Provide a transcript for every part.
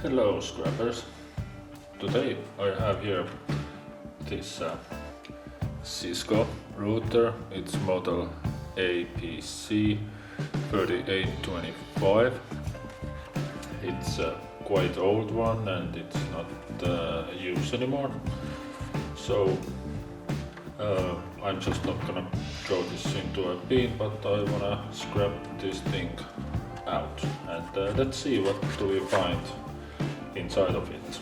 Hello scrappers, today I have here this Cisco router. It's model APC 3825. It's a quite old one and it's not used anymore, so I'm just not gonna throw this into a bin, but I wanna scrap this thing out and let's see what do we find inside of it.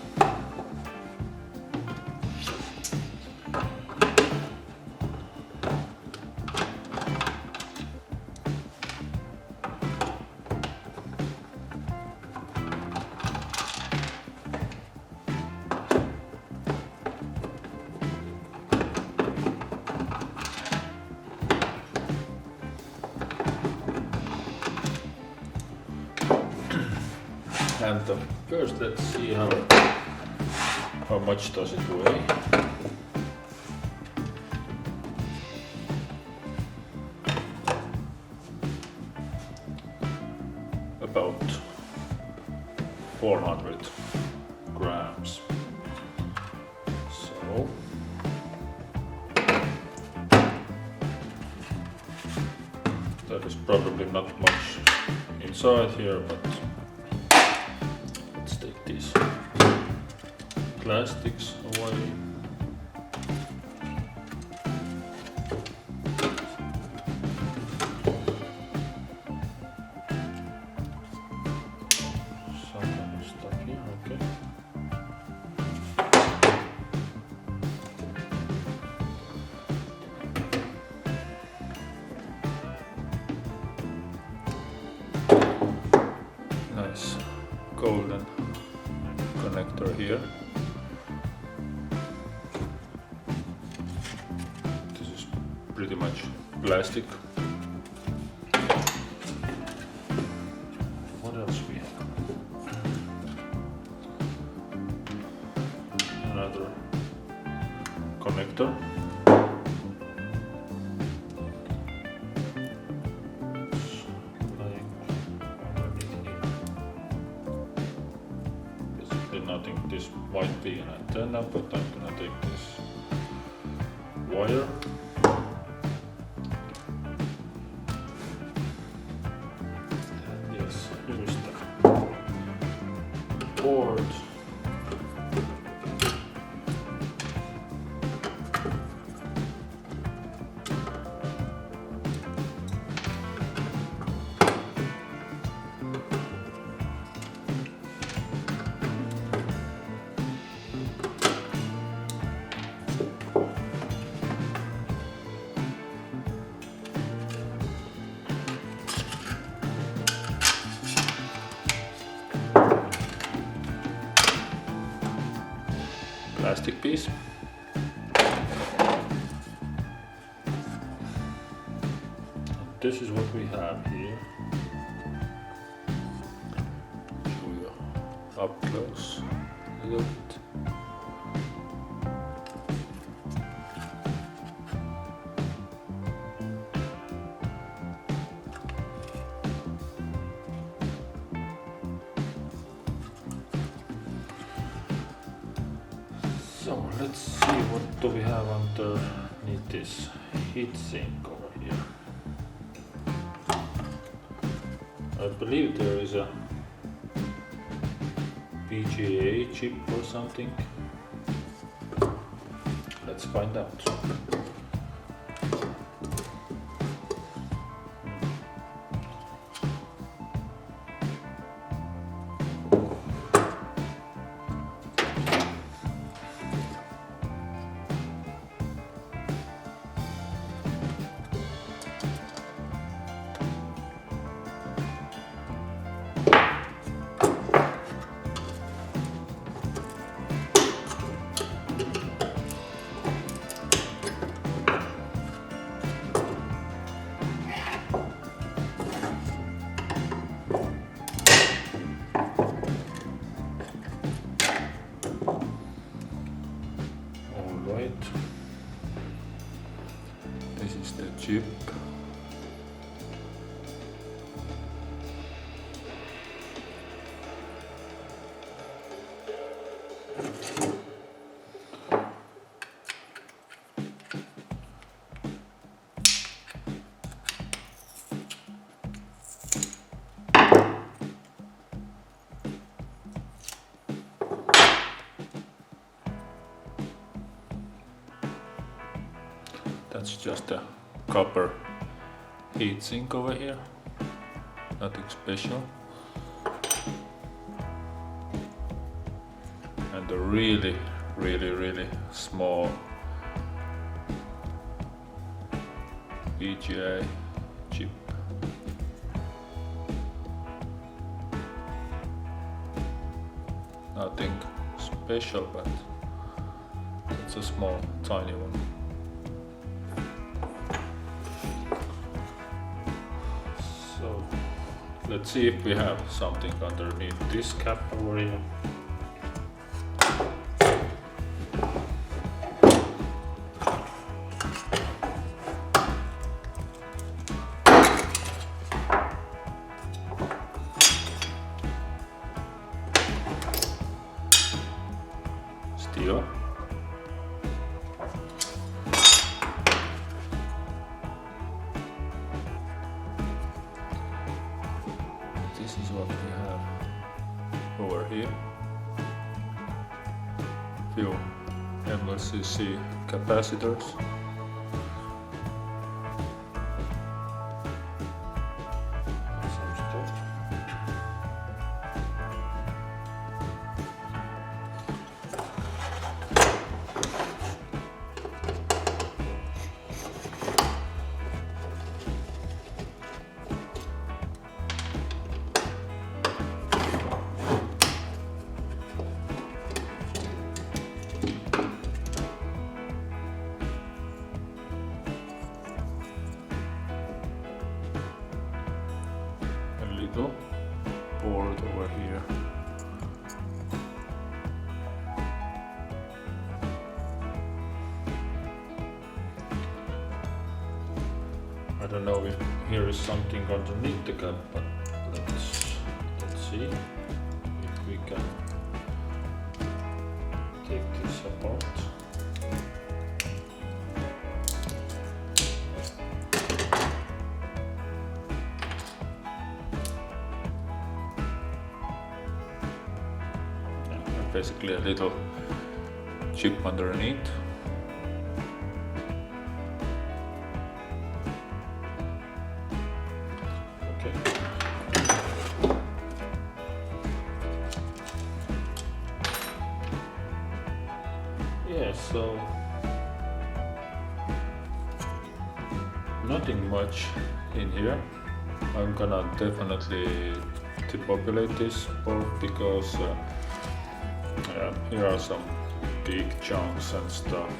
And first let's see how much does it weigh. About 400 grams. So that is probably not much inside here, but take these plastics away. Some kind of stuff here, okay. Nice golden connector here. This is pretty much plastic. What else we have? Another connector. I think this might be an antenna, but I'm gonna take this wire. And yes, here is the board. Plastic piece. This is what we have here. Show you up close a little bit. So let's see, what do we have underneath this heatsink over here. I believe there is a VGA chip or something. Let's find out. just a copper heatsink over here, nothing special. And a really small VGA chip. Nothing special, but it's a small, tiny one. So let's see if we have something underneath this cap over here. Steel. This is what we have over here. Few MLCC capacitors. Some stuff. Little board over here. I don't know if here is something underneath the cap, but let's see if we can take this apart. Basically a little chip underneath. Okay. Yeah, so nothing much in here. I'm gonna definitely depopulate this board because here are some big chunks and stuff,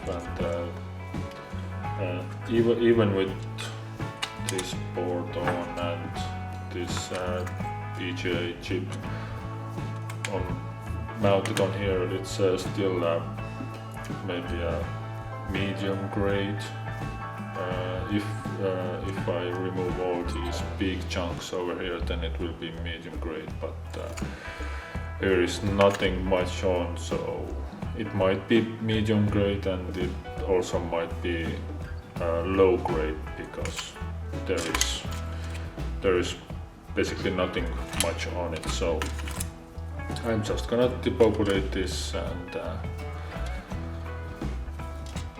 and even with this board on and this VGA chip mounted on here, it's still maybe a medium grade. If I remove all these big chunks over here, then it will be medium grade, but there is nothing much on, so it might be medium grade and it also might be low grade because there is basically nothing much on it. So I'm just gonna depopulate this and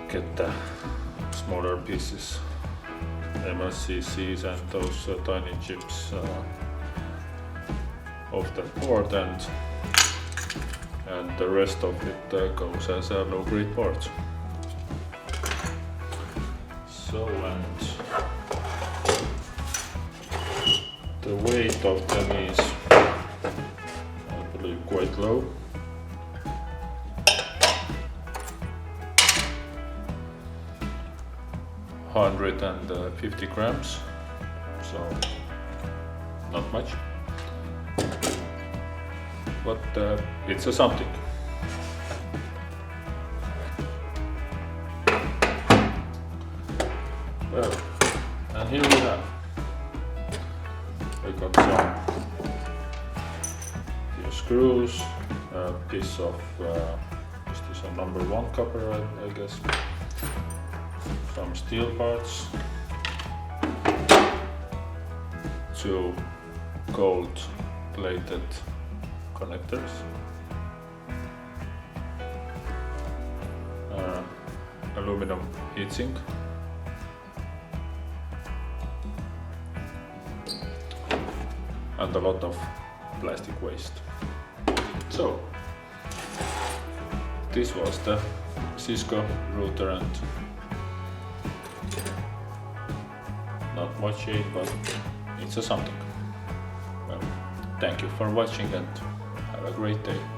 get the smaller pieces, MLCCs and those tiny chips off the board, and the rest of it goes as a low grade part. So, and the weight of them is, I believe, quite low. Hundred and 50 grams, so not much. But it's a something. Well, and here we have. We got some few screws, a piece of is this a number 1 copper, I guess. Some steel parts, 2 gold plated connectors, aluminum heatsink, and a lot of plastic waste. So this was the Cisco router, and not much shape, but it's a something. Well, thank you for watching and have a great day.